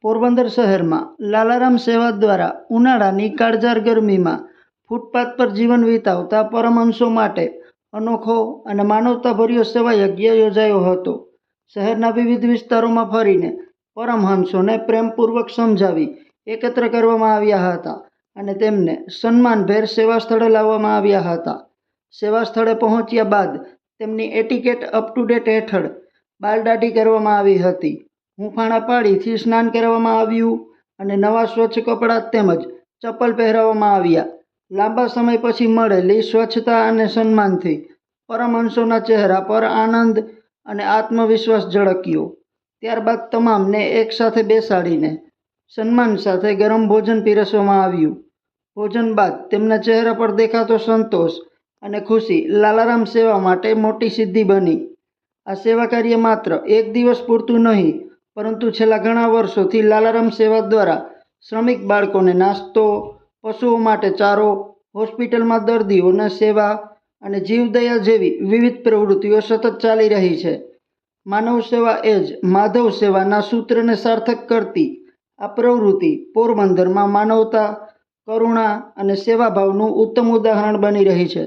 પોરબંદર શહેરમાં લાલારામ સેવા દ્વારા ઉનાળાની કાળઝાળ ગરમીમાં ફૂટપાથ પર જીવન વિતાવતા પરમહંસો માટે અનોખો અને માનવતાભર્યો સેવા યજ્ઞ યોજાયો હતો। શહેરના વિવિધ વિસ્તારોમાં ફરીને પરમહંસોને પ્રેમપૂર્વક સમજાવી એકત્ર કરવામાં આવ્યા હતા અને તેમને સન્માનભેર સેવા સ્થળે લાવવામાં આવ્યા હતા। સેવા સ્થળે પહોંચ્યા બાદ તેમની એટિકેટ અપ ટુ ડેટ હેઠળ બાલદાઢી કરવામાં આવી હતી। હૂંફાણા પાડીથી સ્નાન કરાવવામાં આવ્યું અને નવા સ્વચ્છ કપડાં તેમજ ચપ્પલ પહેરાવવામાં આવ્યા। લાંબા સમય પછી મળેલી સ્વચ્છતા અને સન્માનથી પરમહંસોના ચહેરા પર આનંદ અને આત્મવિશ્વાસ ઝળક્યો। ત્યારબાદ તમામને એકસાથે બેસાડીને સન્માન સાથે ગરમ ભોજન પીરસવામાં આવ્યું। ભોજન બાદ તેમના ચહેરા પર દેખાતો સંતોષ અને ખુશી લાલારામ સેવા માટે મોટી સિદ્ધિ બની। આ સેવા કાર્ય માત્ર એક દિવસ પૂરતું નહીં, પરંતુ છેલ્લા ઘણા વર્ષોથી લાલારામ સેવા દ્વારા શ્રમિક બાળકોને નાસ્તો, પશુઓ માટે ચારો, હોસ્પિટલમાં દર્દીઓને સેવા અને જીવદયા જેવી વિવિધ પ્રવૃત્તિઓ સતત ચાલી રહી છે। માનવ સેવા એ જ માધવ સેવાના સૂત્રને સાર્થક કરતી આ પ્રવૃત્તિ પોરબંદરમાં માનવતા, કરુણા અને સેવાભાવનું ઉત્તમ ઉદાહરણ બની રહી છે।